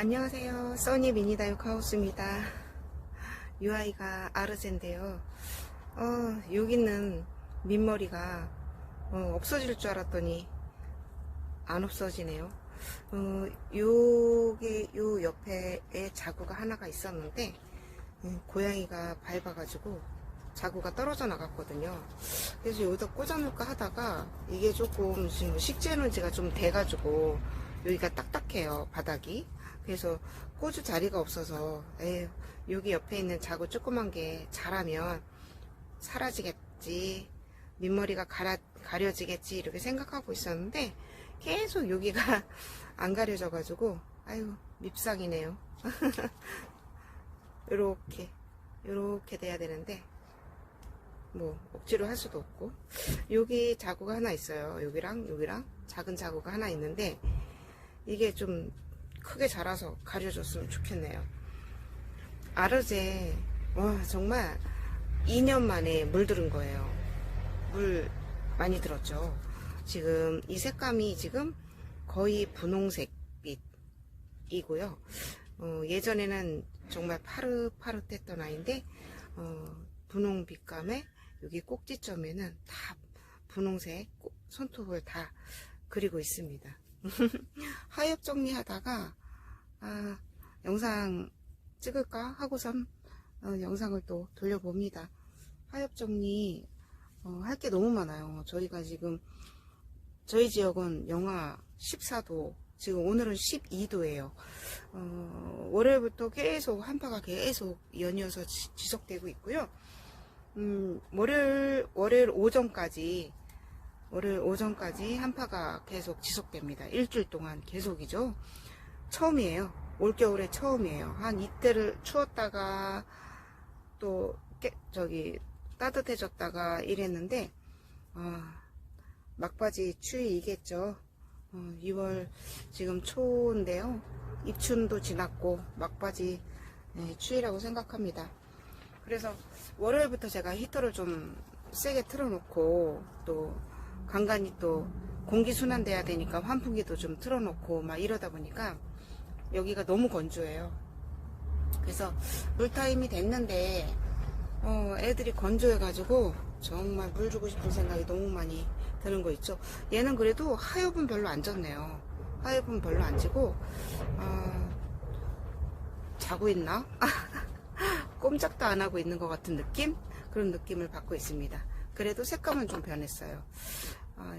안녕하세요. 써니 미니다육하우스입니다. 이 아이가 아르제인데요. 여기는 민머리가 없어질 줄 알았더니 안 없어지네요. 요 옆에 자구가 하나가 있었는데 고양이가 밟아가지고 자구가 떨어져 나갔거든요. 그래서 여기다 꽂아놓을까 하다가 이게 조금 지금 식재에너지가 좀 돼가지고 여기가 딱딱해요, 바닥이. 그래서 꽂을 자리가 없어서 여기 옆에 있는 자구 조그만 게 자라면 사라지겠지, 민머리가 가려지겠지 이렇게 생각하고 있었는데 계속 여기가 안 가려져 가지고 아유 밉상이네요. 요렇게 돼야 되는데 뭐 억지로 할 수도 없고. 여기 자구가 하나 있어요. 여기랑 작은 자구가 하나 있는데 이게 좀 크게 자라서 가려졌으면 좋겠네요. 아르제 정말 2년 만에 물 들은 거예요. 물 많이 들었죠. 지금 이 색감이 지금 거의 분홍색빛이고요. 예전에는 정말 파릇파릇했던 아이인데 분홍 빛감에 여기 꼭지점에는 다 분홍색 손톱을 다 그리고 있습니다. 하엽 정리하다가 영상 찍을까 하고선 영상을 또 돌려봅니다. 하엽 정리 할 게 너무 많아요. 저희가 지금 저희 지역은 영하 14도, 지금 오늘은 12도예요. 월요일부터 계속 한파가 계속 연이어서 지속되고 있고요. 월요일 오전까지 한파가 계속 지속됩니다. 일주일 동안 계속이죠. 처음이에요. 올겨울에 처음이에요. 한 이때를 추웠다가 또 따뜻해졌다가 이랬는데 막바지 추위이겠죠. 2월 지금 초인데요. 입춘도 지났고 막바지 추위라고 생각합니다. 그래서 월요일부터 제가 히터를 좀 세게 틀어놓고 또 간간히 또 공기 순환돼야 되니까 환풍기도 좀 틀어놓고 막 이러다 보니까 여기가 너무 건조해요. 그래서 물타임이 됐는데 애들이 건조해가지고 정말 물 주고 싶은 생각이 너무 많이 드는 거 있죠. 얘는 그래도 하엽은 별로 안 졌네요. 하엽은 별로 안 지고 자고 있나? 꼼짝도 안 하고 있는 것 같은 느낌? 그런 느낌을 받고 있습니다. 그래도 색감은 좀 변했어요.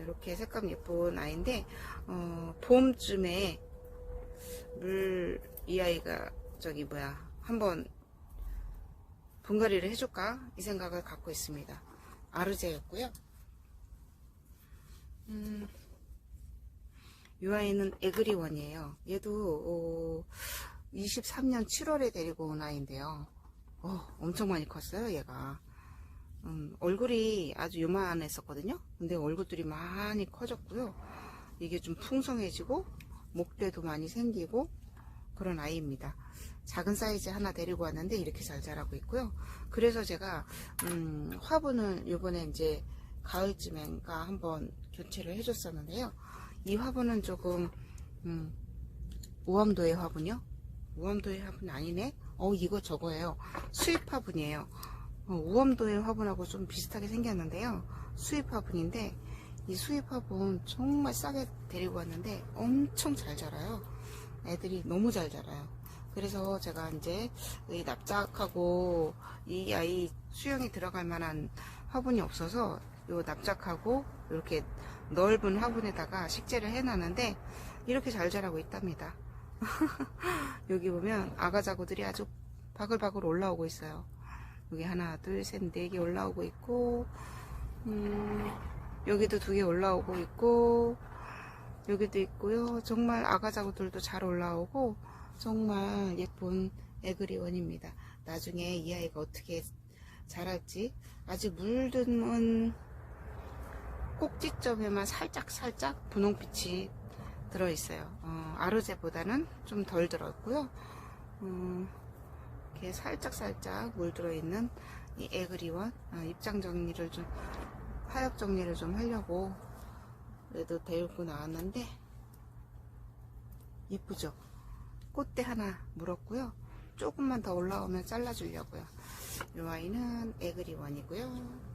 이렇게 색감 예쁜 아이인데 봄쯤에 이 아이가 한번 분갈이를 해줄까 이 생각을 갖고 있습니다. 아르제였고요. 이 아이는 에그리원이에요. 얘도 23년 7월에 데리고 온 아이인데요. 엄청 많이 컸어요. 얘가 얼굴이 아주 요만했었거든요. 근데 얼굴들이 많이 커졌고요. 이게 좀 풍성해지고 목대도 많이 생기고 그런 아이입니다. 작은 사이즈 하나 데리고 왔는데 이렇게 잘 자라고 있고요. 그래서 제가 화분을 요번에 이제 가을쯤엔가 한번 교체를 해줬었는데요. 이 화분은 조금 우암도의 화분이요? 우암도의 화분 아니네? 이거 저거예요. 수입 화분이에요. 우암도의 화분하고 좀 비슷하게 생겼는데요. 수입 화분인데 이 수입 화분 정말 싸게 데리고 왔는데 엄청 잘 자라요. 애들이 너무 잘 자라요. 그래서 제가 이제 이 납작하고 이 아이 수영이 들어갈 만한 화분이 없어서 요 납작하고 이렇게 넓은 화분에다가 식재를 해놨는데 이렇게 잘 자라고 있답니다. 여기 보면 아가자구들이 아주 바글바글 올라오고 있어요. 여기 하나 둘 셋 네 개 올라오고 있고 여기도 2개 올라오고 있고 여기도 있고요. 정말 아가자구들도 잘 올라오고 정말 예쁜 에그리원입니다. 나중에 이 아이가 어떻게 자랄지. 아직 물든 꼭지점에만 살짝 분홍빛이 들어있어요. 아르제보다는 좀 덜 들었고요. 이렇게 살짝 물 들어있는 이 에그리원 입장 정리를 좀 하엽 정리를 좀 하려고 그래도 데리고 나왔는데 예쁘죠? 꽃대 하나 물었고요. 조금만 더 올라오면 잘라주려고요. 이 아이는 에그리원이고요.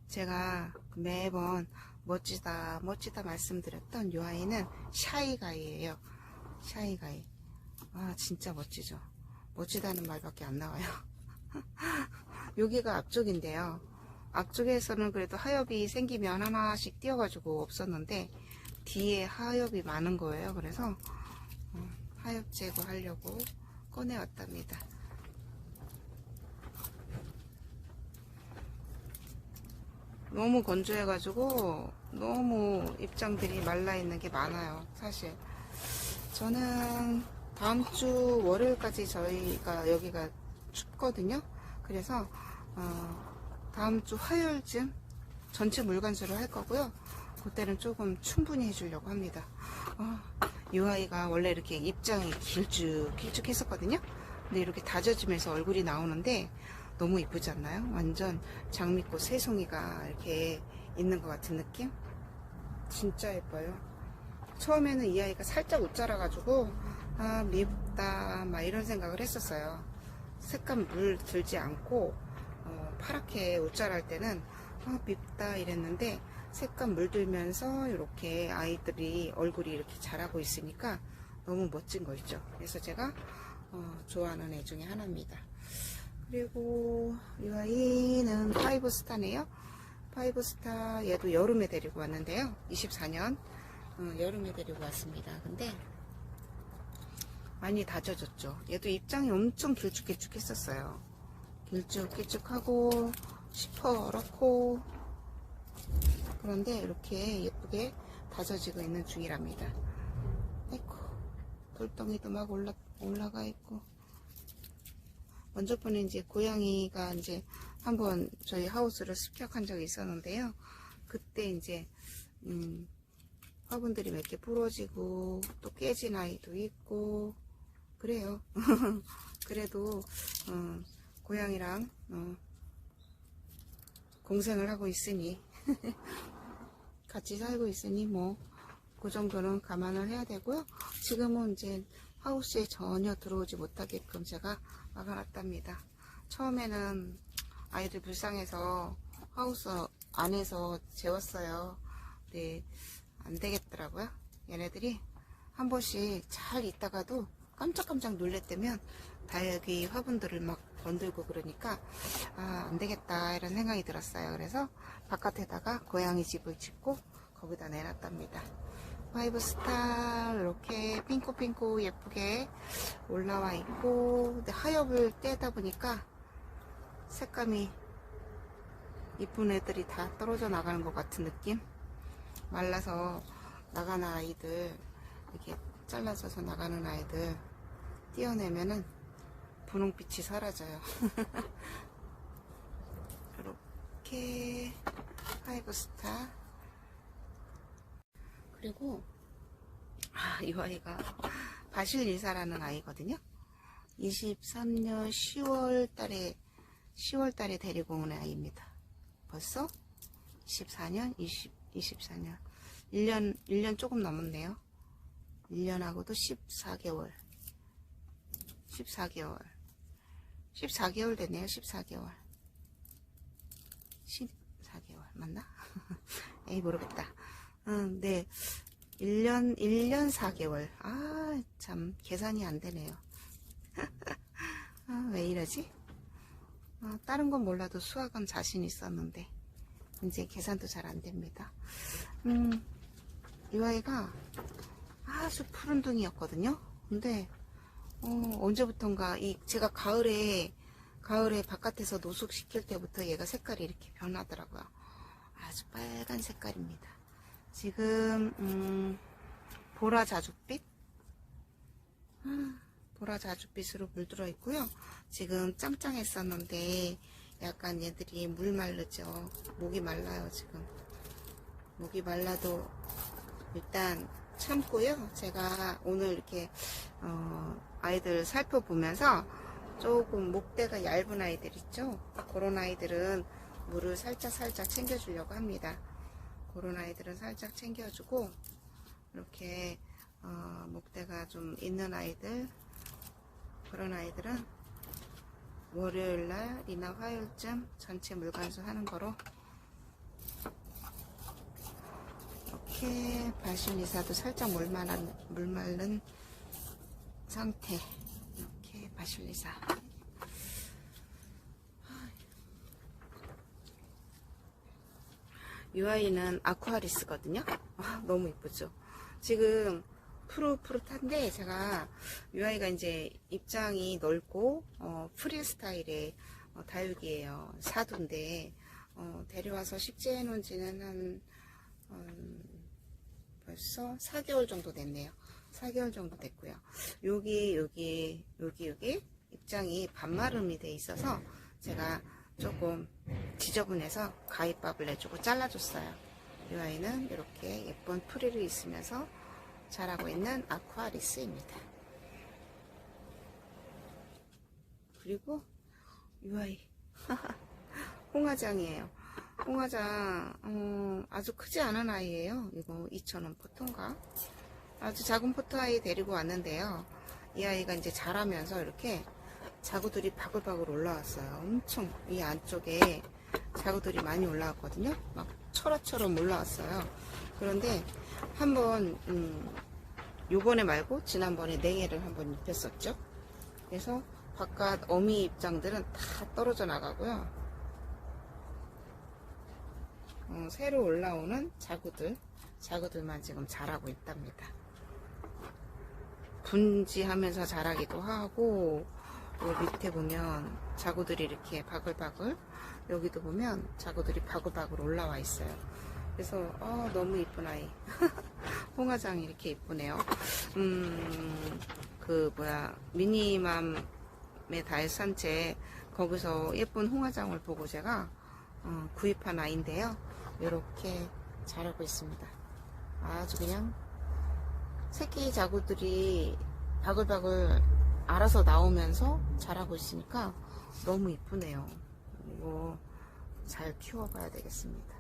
제가 매번 멋지다 멋지다 말씀드렸던 이 아이는 샤이가이예요. 샤이가이. 진짜 멋지죠. 멋지다는 말밖에 안 나와요. 여기가 앞쪽인데요. 앞쪽에서는 그래도 하엽이 생기면 하나씩 띄어가지고 없었는데 뒤에 하엽이 많은 거예요. 그래서 하엽 제거하려고 꺼내왔답니다. 너무 건조해가지고 너무 입장들이 말라있는 게 많아요. 사실 저는 다음주 월요일까지 저희가 여기가 춥거든요. 그래서 다음주 화요일쯤 전체 물관수를 할 거고요. 그때는 조금 충분히 해주려고 합니다. 이 아이가 원래 이렇게 입장이 길쭉 했었거든요. 근데 이렇게 다져지면서 얼굴이 나오는데 너무 이쁘지 않나요? 완전 장미꽃 새송이가 이렇게 있는 것 같은 느낌? 진짜 예뻐요. 처음에는 이 아이가 살짝 웃자라가지고 밉다 막 이런 생각을 했었어요. 색감 물 들지 않고 파랗게 웃자랄 때는 밉다 이랬는데 색감 물들면서 이렇게 아이들이 얼굴이 이렇게 자라고 있으니까 너무 멋진 거 있죠. 그래서 제가 좋아하는 애 중에 하나입니다. 그리고 이 아이는 파이브스타네요. 파이브스타 얘도 여름에 데리고 왔는데요. 24년 여름에 데리고 왔습니다. 근데 많이 다져졌죠. 얘도 입장이 엄청 길쭉길쭉 했었어요. 길쭉길쭉하고 시퍼렇고 그런데 이렇게 예쁘게 다져지고 있는 중이랍니다. 아이고, 돌덩이도 막 올라가 있고. 먼저 번에 이제 고양이가 이제 한번 저희 하우스를 습격한 적이 있었는데요. 그때 이제 화분들이 몇 개 부러지고 또 깨진 아이도 있고 그래요. 그래도 고양이랑 공생을 하고 있으니 같이 살고 있으니 뭐 그 정도는 감안을 해야 되고요. 지금은 이제 하우스에 전혀 들어오지 못하게끔 제가 막아놨답니다. 처음에는 아이들 불쌍해서 하우스 안에서 재웠어요. 근데 안 되겠더라고요. 얘네들이 한 번씩 잘 있다가도 깜짝깜짝 놀랬다면 다 여기 화분들을 막 건들고 그러니까 안 되겠다 이런 생각이 들었어요. 그래서 바깥에다가 고양이 집을 짓고 거기다 내놨답니다. 파이브스타 이렇게 핑크핑크 예쁘게 올라와 있고, 근데 하엽을 떼다 보니까 색감이 이쁜 애들이 다 떨어져 나가는 것 같은 느낌. 말라서 나가는 아이들, 이렇게 잘라져서 나가는 아이들 띄어내면은 분홍빛이 사라져요. 이렇게 파이브스타. 그리고 이 아이가 바실리사라는 아이거든요. 23년 10월달에 데리고 온 아이입니다. 벌써 24년 24년 1년 조금 넘었네요. 1년하고도 14개월 14개월 됐네요. 14개월 맞나? 에이 모르겠다. 네, 1년 4개월. 참 계산이 안 되네요. 왜 이러지? 다른 건 몰라도 수학은 자신 있었는데 이제 계산도 잘 안 됩니다. 이 아이가 아주 푸른둥이였거든요. 근데 언제부턴가 제가 가을에 바깥에서 노숙시킬 때부터 얘가 색깔이 이렇게 변하더라고요. 아주 빨간 색깔입니다. 지금 보라 자줏빛 보라 자줏빛으로 물들어 있고요. 지금 짱짱했었는데 약간 얘들이 물 마르죠. 목이 말라요. 지금 목이 말라도 일단 참고요. 제가 오늘 이렇게 아이들 살펴보면서 조금 목대가 얇은 아이들 있죠. 그런 아이들은 물을 살짝 챙겨주려고 합니다. 그런 아이들은 살짝 챙겨주고 이렇게 목대가 좀 있는 아이들, 그런 아이들은 월요일날이나 화요일쯤 전체 물관수 하는 거로 이렇게 바실리사도 살짝 물 마른 상태. 이렇게 바실리사. 이 아이는 아쿠아리스거든요. 너무 이쁘죠. 지금 푸릇푸릇한데 제가 이 아이가 이제 입장이 넓고 프릴 스타일의 다육이에요. 사두인데 데려와서 식재해 놓은 지는 한 벌써 4개월 정도 됐네요. 4개월 정도 됐고요. 여기 입장이 반마름이 돼 있어서 제가 조금 지저분해서 가위밥을 내주고 잘라줬어요. 이 아이는 이렇게 예쁜 프릴이 있으면서 자라고 있는 아쿠아리스입니다. 그리고 이 아이 홍화장이에요. 홍화장 아주 크지 않은 아이예요. 이거 2,000원 포토인가? 아주 작은 포토 아이 데리고 왔는데요. 이 아이가 이제 자라면서 이렇게 자구들이 바글바글 올라왔어요. 엄청 이 안쪽에 자구들이 많이 올라왔거든요. 막 철화처럼 올라왔어요. 그런데 한번 요번에 말고 지난번에 냉해를 한번 입혔었죠. 그래서 바깥 어미 입장들은 다 떨어져 나가고요. 새로 올라오는 자구들만 지금 자라고 있답니다. 분지하면서 자라기도 하고, 요 밑에 보면 자구들이 이렇게 바글바글, 여기도 보면 자구들이 바글바글 올라와 있어요. 그래서 너무 이쁜 아이. 홍화장이 이렇게 이쁘네요. 미니맘의 달 산책, 거기서 예쁜 홍화장을 보고 제가 구입한 아이인데요. 이렇게 자라고 있습니다. 아주 그냥 새끼 자구들이 바글바글 알아서 나오면서 자라고 있으니까 너무 이쁘네요. 이거 잘 키워봐야 되겠습니다.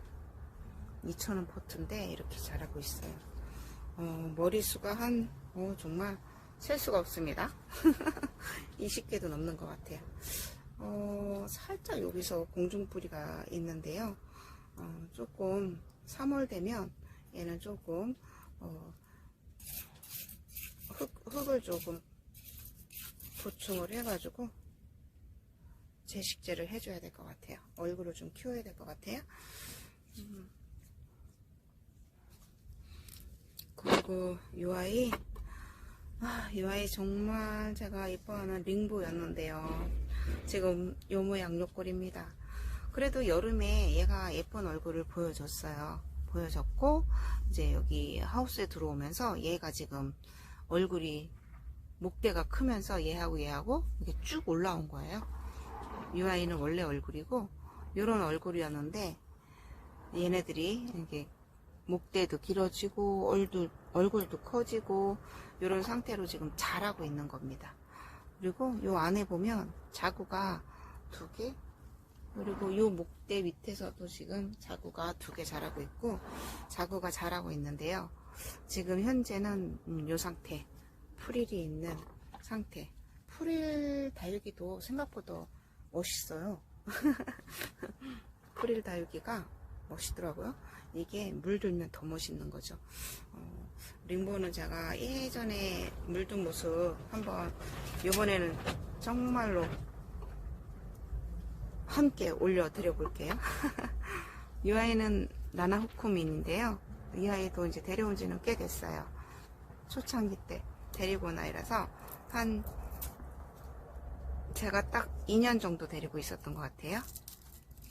2,000원 포트인데 이렇게 자라고 있어요. 머리수가 정말 셀 수가 없습니다. 20개도 넘는 것 같아요. 살짝 여기서 공중뿌리가 있는데요. 조금 3월 되면 얘는 조금 흙을 조금 보충을 해가지고 재식재를 해줘야 될 것 같아요. 얼굴을 좀 키워야 될 것 같아요. 그리고 이 아이 정말 제가 이뻐하는 링보였는데요. 지금 요 모양 요꼴입니다. 그래도 여름에 얘가 예쁜 얼굴을 보여줬고 이제 여기 하우스에 들어오면서 얘가 지금 얼굴이 목대가 크면서 얘하고 이게 쭉 올라온 거예요. 이 아이는 원래 얼굴이고 요런 얼굴이었는데 얘네들이 이게 목대도 길어지고 얼굴도 커지고 요런 상태로 지금 자라고 있는 겁니다. 그리고 요 안에 보면 자구가 2개, 그리고 요 목대 밑에서도 지금 자구가 2개 자라고 있고 자구가 자라고 있는데요. 지금 현재는 요 상태, 프릴이 있는 상태. 프릴 다육이도 생각보다 멋있어요. 프릴 다육이가 멋있더라고요. 이게 물들면 더 멋있는 거죠. 링보는 제가 예전에 물든 모습 한번 이번에는 정말로 함께 올려드려 볼게요. 이 아이는 나나후쿠민인데요. 이 아이도 이제 데려온 지는 꽤 됐어요. 초창기 때 데리고 온 아이라서 제가 딱 2년 정도 데리고 있었던 것 같아요.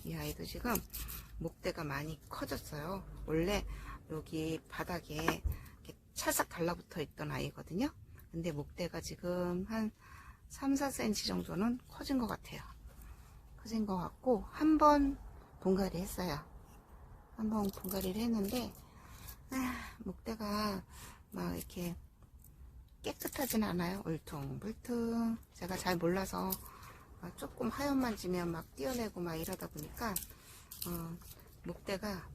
이 아이도 지금 목대가 많이 커졌어요. 원래 여기 바닥에 이렇게 찰싹 달라붙어 있던 아이거든요. 근데 목대가 지금 한 3-4cm 정도는 커진 것 같아요. 커진 것 같고 한 번 분갈이 했어요. 한 번 분갈이를 했는데 목대가 막 이렇게 깨끗하진 않아요. 울퉁불퉁. 제가 잘 몰라서 조금 하얀만 지면 막 띄어내고 막 이러다 보니까 목대가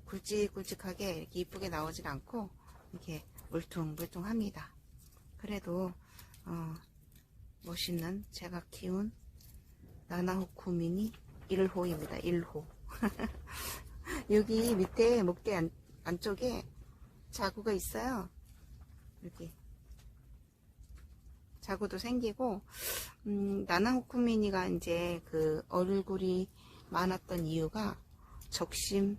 굵직굵직하게 이렇게 이쁘게 나오질 않고 이게 물퉁물퉁합니다. 그래도 멋있는 제가 키운 나나호쿠미니 1호입니다. 1호. 여기 밑에 목대 안쪽에 자구가 있어요. 여기 자구도 생기고, 나나호쿠미니가 이제 그 얼굴이 많았던 이유가 적심을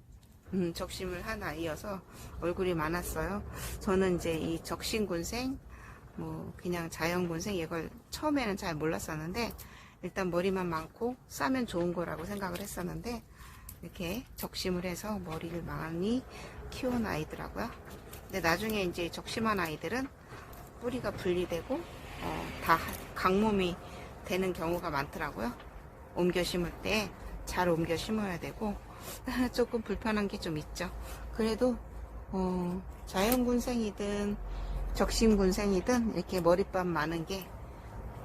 한 아이여서 얼굴이 많았어요. 저는 이제 이 적심군생, 뭐 그냥 자연군생 이걸 처음에는 잘 몰랐었는데, 일단 머리만 많고 싸면 좋은 거라고 생각을 했었는데, 이렇게 적심을 해서 머리를 많이 키운 아이더라고요. 근데 나중에 이제 적심한 아이들은 뿌리가 분리되고 다 강몸이 되는 경우가 많더라고요. 옮겨 심을 때 잘 옮겨 심어야 되고 조금 불편한 게 좀 있죠. 그래도 자연군생이든 적심군생이든 이렇게 머리밥 많은 게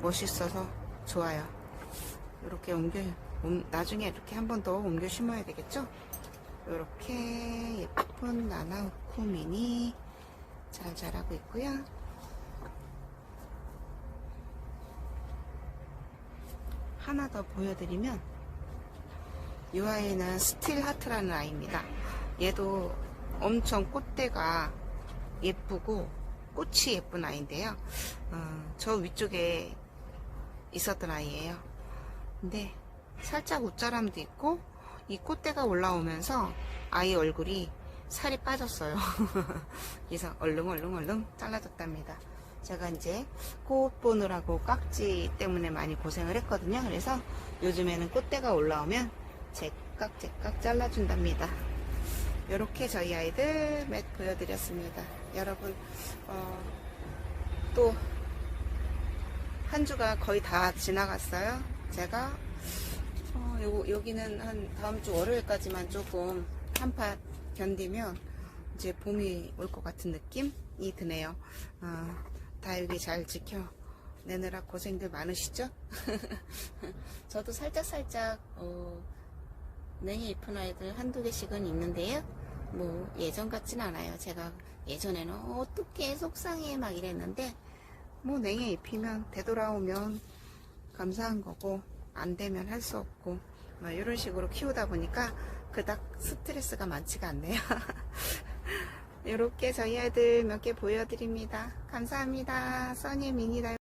멋있어서 좋아요. 이렇게 나중에 이렇게 한 번 더 옮겨 심어야 되겠죠. 이렇게 예쁜 나나호쿠미니 잘 자라고 있고요. 하나 더 보여드리면, 이 아이는 스틸하트라는 아이입니다. 얘도 엄청 꽃대가 예쁘고 꽃이 예쁜 아이인데요. 저 위쪽에 있었던 아이예요. 근데 살짝 웃자람도 있고, 이 꽃대가 올라오면서 아이 얼굴이 살이 빠졌어요. 그래서 얼른 잘라줬답니다. 제가 이제 꽃 보느라고 깍지 때문에 많이 고생을 했거든요. 그래서 요즘에는 꽃대가 올라오면 제깍 잘라준답니다. 이렇게 저희 아이들 몇 보여드렸습니다. 여러분, 또 한 주가 거의 다 지나갔어요. 제가 여기는 한 다음 주 월요일까지만 조금 한파 견디면 이제 봄이 올 것 같은 느낌이 드네요. 다육이 잘 지켜내느라 고생들 많으시죠? 저도 살짝 냉이 잎은 아이들 한두 개씩은 있는데요. 뭐 예전 같진 않아요. 제가 예전에는 어떻게 속상해 막 이랬는데, 뭐 냉이 입히면 되돌아오면 감사한 거고, 안 되면 할 수 없고, 뭐 이런 식으로 키우다 보니까 그닥 스트레스가 많지가 않네요. 이렇게 저희 아이들 몇 개 보여드립니다. 감사합니다. 써니 미니 다육